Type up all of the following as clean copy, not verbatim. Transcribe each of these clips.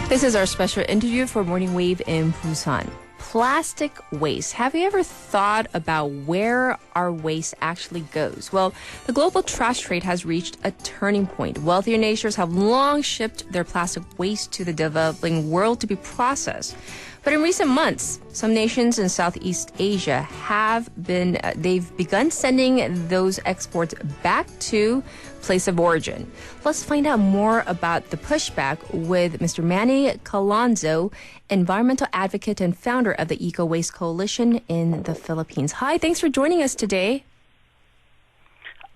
This is our special interview for Morning Wave in Busan. Plastic waste. Have you ever thought about where our waste actually goes? Well, the global trash trade has reached a turning point. Wealthier nations have long shipped their plastic waste to the developing world to be processed. But in recent months, some nations in Southeast Asia they've begun sending those exports back to place of origin. Let's find out more about the pushback with Mr. Manny Calonzo, environmental advocate and founder of the EcoWaste Coalition in the Philippines. Hi, thanks for joining us today.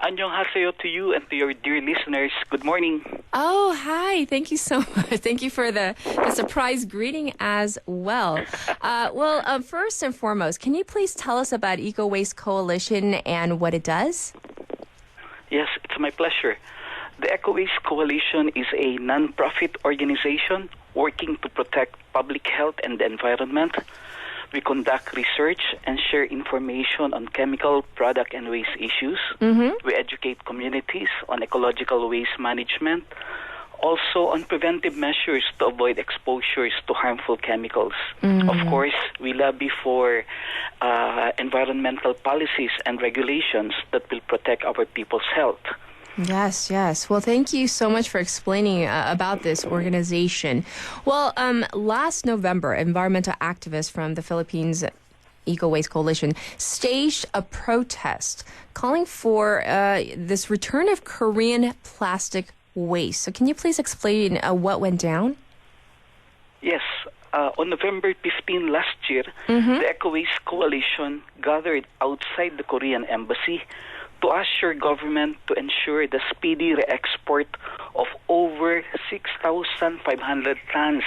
Annyeonghaseyo to you and to your dear listeners. Good morning. Oh, hi. Thank you so much. Thank you for the surprise greeting as well. First and foremost, can you please tell us about EcoWaste Coalition and what it does? Yes, it's my pleasure. The EcoWaste Coalition is a non-profit organization working to protect public health and the environment. We conduct research and share information on chemical, product, and waste issues. Mm-hmm. We educate communities on ecological waste management, also on preventive measures to avoid exposures to harmful chemicals. Mm. Of course, we lobby for environmental policies and regulations that will protect our people's health. Yes. Well, thank you so much for explaining about this organization. Well, last November, environmental activists from the Philippines EcoWaste Coalition staged a protest calling for this return of Korean plastic waste. So can you please explain what went down? Yes. On November 15 last year, the EcoWaste Coalition gathered outside the Korean embassy to ask your government to ensure the speedy re-export of over 6,500 tons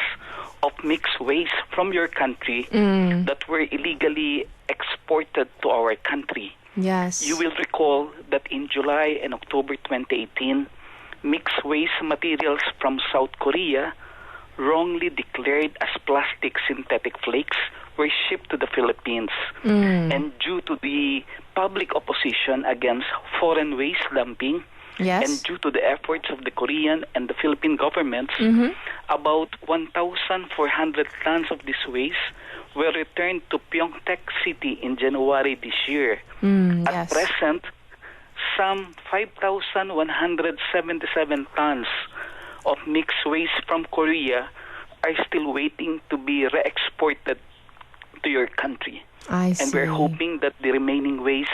of mixed waste from your country that were illegally exported to our country. Yes. You will recall that in July and October 2018, mixed waste materials from South Korea, wrongly declared as plastic synthetic flakes, were shipped to the Philippines. And due to the public opposition against foreign waste dumping, yes, and due to the efforts of the Korean and the Philippine governments, about 1,400 tons of this waste were returned to Pyeongtaek City in January this year. At present, some 5,177 tons of mixed waste from Korea are still waiting to be re-exported to your country. I see. And we're hoping that the remaining waste,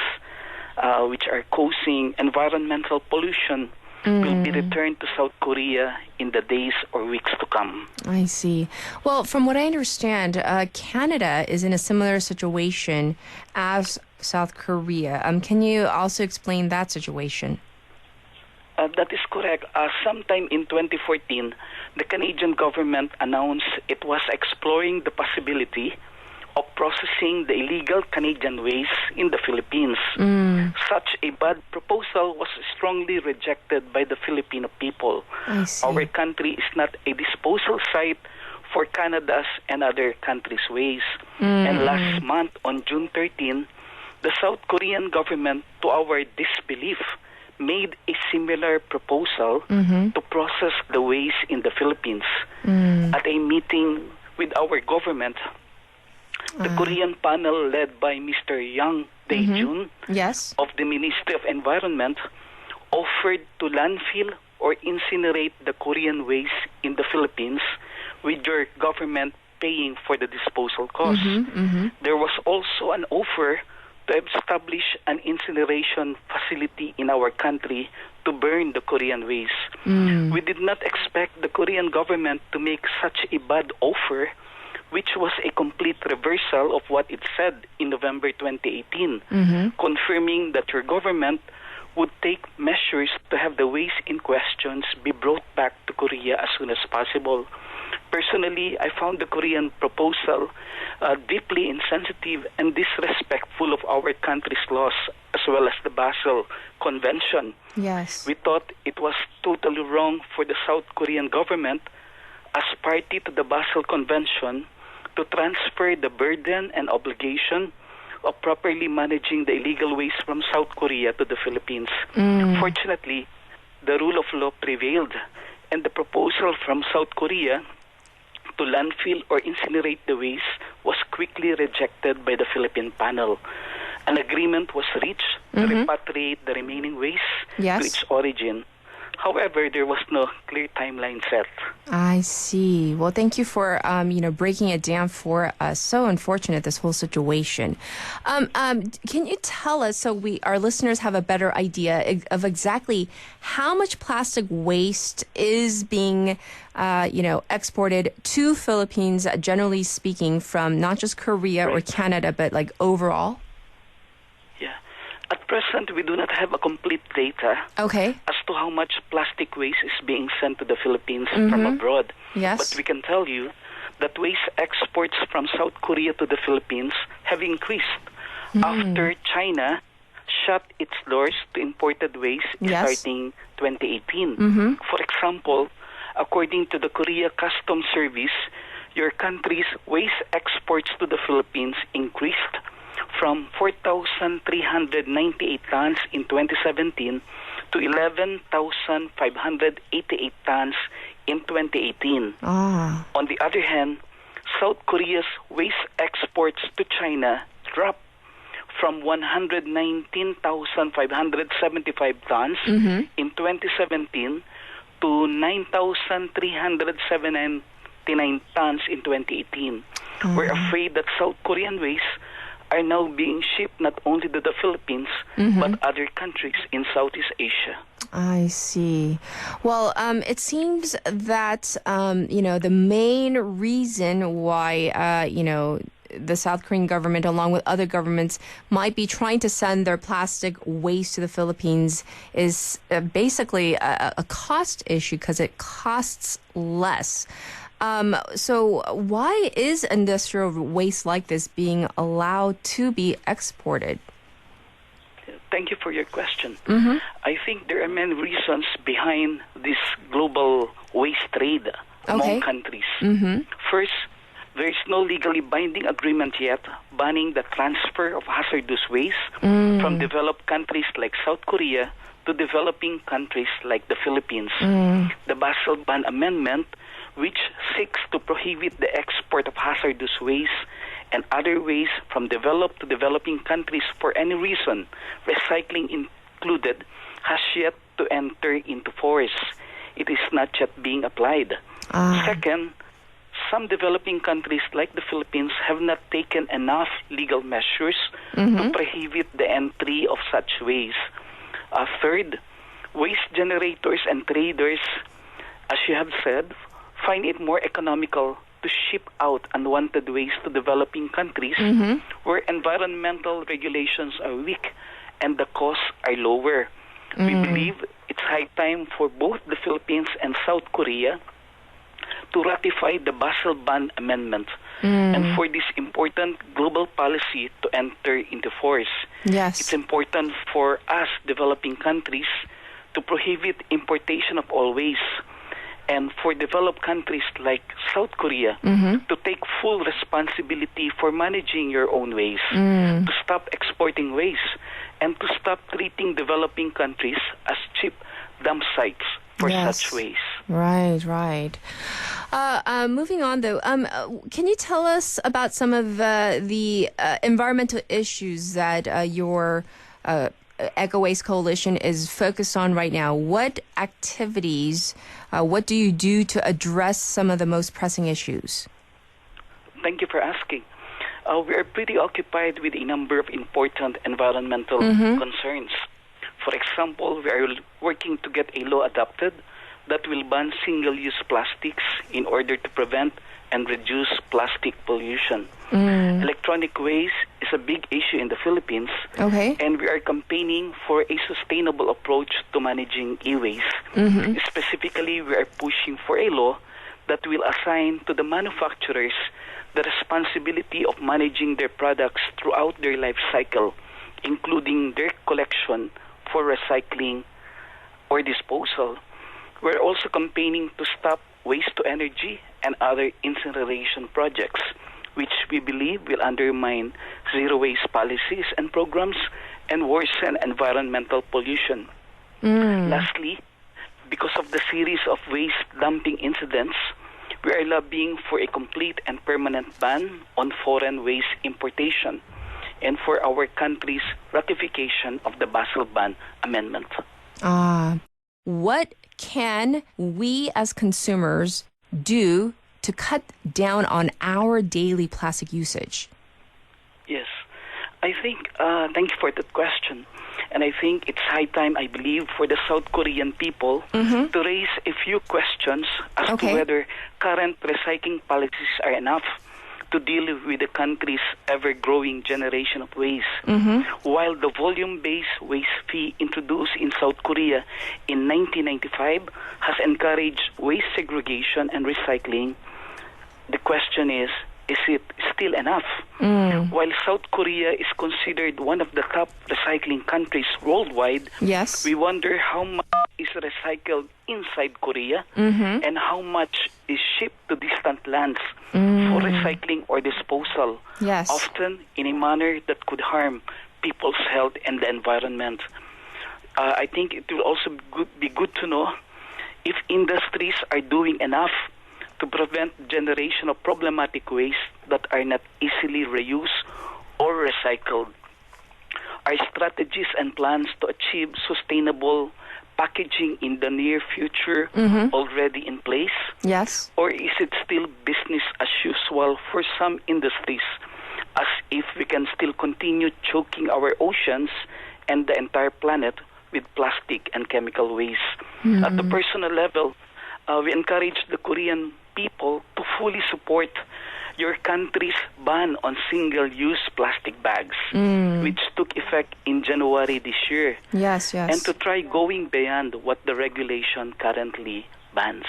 which are causing environmental pollution, will be returned to South Korea in the days or weeks to come. I see. Well, from what I understand, Canada is in a similar situation as South Korea. Can you also explain that situation? That is correct. Sometime in 2014, the Canadian government announced it was exploring the possibility of processing the illegal Canadian waste in the Philippines. Such a bad proposal was strongly rejected by the Filipino people. I see. Our country is not a disposal site for Canada's and other countries' waste. And last month, on June 13, the South Korean government, to our disbelief, made a similar proposal to process the waste in the Philippines. At a meeting with our government, the Korean panel led by Mr. Yang Dae-jun yes, of the Ministry of Environment offered to landfill or incinerate the Korean waste in the Philippines with your government paying for the disposal costs. There was also an offer to establish an incineration facility in our country to burn the Korean waste. We did not expect the Korean government to make such a bad offer, which was a complete reversal of what it said in November 2018, confirming that your government would take measures to have the waste in questions be brought back to Korea as soon as possible. Personally, I found the Korean proposal deeply insensitive and disrespectful of our country's laws, as well as the Basel Convention. Yes. We thought it was totally wrong for the South Korean government, as party to the Basel Convention, to transfer the burden and obligation of properly managing the illegal waste from South Korea to the Philippines. Fortunately, the rule of law prevailed, and the proposal from South Korea to landfill or incinerate the waste was quickly rejected by the Philippine panel. An agreement was reached to repatriate the remaining waste to its origin. However, there was no clear timeline set. I see. Well, thank you for breaking it down for us. So unfortunate, this whole situation. Can you tell us, so our listeners have a better idea of exactly how much plastic waste is being exported to Philippines, generally speaking, from not just Korea or Canada, but like overall? Yeah. At present, we do not have a complete data as to how much plastic waste is being sent to the Philippines from abroad. Yes. But we can tell you that waste exports from South Korea to the Philippines have increased after China shut its doors to imported waste starting 2018. For example, according to the Korea Customs Service, your country's waste exports to the Philippines increased from 4,398 tons in 2017 to 11,588 tons in 2018. On the other hand, South Korea's waste exports to China dropped from 119,575 tons in 2017 to 9,379 tons in 2018. We're afraid that South Korean waste are now being shipped not only to the Philippines, but other countries in Southeast Asia. I see. Well, it seems that, the main reason why, the South Korean government, along with other governments, might be trying to send their plastic waste to the Philippines is basically a cost issue because it costs less. So why is industrial waste like this being allowed to be exported? Thank you for your question. I think there are many reasons behind this global waste trade among countries. First, there is no legally binding agreement yet banning the transfer of hazardous waste from developed countries like South Korea to developing countries like the Philippines. The Basel Ban Amendment, which seeks to prohibit the export of hazardous waste and other waste from developed to developing countries for any reason, recycling included, has yet to enter into force. It is not yet being applied. Second, some developing countries like the Philippines have not taken enough legal measures to prohibit the entry of such waste. Third, waste generators and traders, as you have said, find it more economical to ship out unwanted waste to developing countries where environmental regulations are weak and the costs are lower. We believe it's high time for both the Philippines and South Korea to ratify the Basel Ban Amendment and for this important global policy to enter into force. Yes. It's important for us developing countries to prohibit importation of all waste, and for developed countries like South Korea to take full responsibility for managing your own waste, to stop exporting waste, and to stop treating developing countries as cheap dump sites for such waste. Right. Moving on, though, can you tell us about some of the environmental issues that your EcoWaste Coalition is focused on right now? What activities, what do you do to address some of the most pressing issues? Thank you for asking. We are pretty occupied with a number of important environmental concerns. For example, we are working to get a law adopted that will ban single-use plastics in order to prevent and reduce plastic pollution. Electronic waste is a big issue in the Philippines, and we are campaigning for a sustainable approach to managing e-waste. Specifically, we are pushing for a law that will assign to the manufacturers the responsibility of managing their products throughout their life cycle, including their collection for recycling or disposal. We're also campaigning to stop waste to energy and other incineration projects. which we believe will undermine zero-waste policies and programs and worsen environmental pollution. Lastly, because of the series of waste dumping incidents, we are lobbying for a complete and permanent ban on foreign waste importation and for our country's ratification of the Basel Ban Amendment. What can we as consumers do to cut down on our daily plastic usage? Yes, I think, thank you for that question. And I think it's high time, I believe, for the South Korean people to raise a few questions as to whether current recycling policies are enough to deal with the country's ever-growing generation of waste. While the volume-based waste fee introduced in South Korea in 1995 has encouraged waste segregation and recycling, the question is it still enough? While South Korea is considered one of the top recycling countries worldwide, yes, we wonder how much is recycled inside Korea and how much is shipped to distant lands for recycling or disposal, yes, often in a manner that could harm people's health and the environment. I think it will also be good to know if industries are doing enough to prevent generation of problematic waste that are not easily reused or recycled. Are strategies and plans to achieve sustainable packaging in the near future already in place? Yes. Or is it still business as usual for some industries, as if we can still continue choking our oceans and the entire planet with plastic and chemical waste? At the personal level, we encourage the Korean people to fully support your country's ban on single-use plastic bags, which took effect in January this year. Yes, yes. And to try going beyond what the regulation currently bans.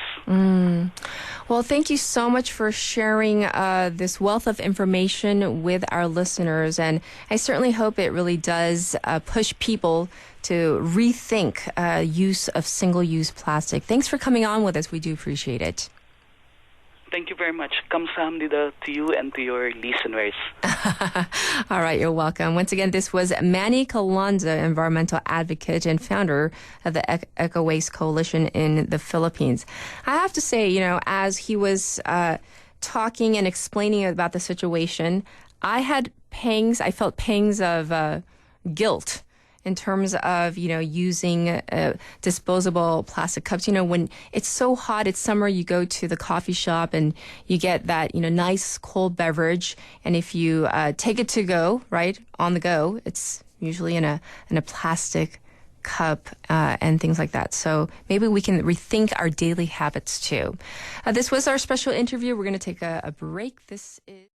Well, thank you so much for sharing this wealth of information with our listeners. And I certainly hope it really does push people to rethink use of single-use plastic. Thanks for coming on with us. We do appreciate it. Thank you very much. Kamsahamnida to you and to your listeners. All right, you're welcome. Once again, this was Manny Calonzo, environmental advocate and founder of the EcoWaste Coalition in the Philippines. I have to say, as he was talking and explaining about the situation, I felt pangs of guilt in terms of, using disposable plastic cups. When it's so hot, it's summer, you go to the coffee shop and you get that, nice cold beverage. And if you take it to go, right, on the go, it's usually in a plastic cup and things like that. So maybe we can rethink our daily habits too. This was our special interview. We're going to take a break. This is...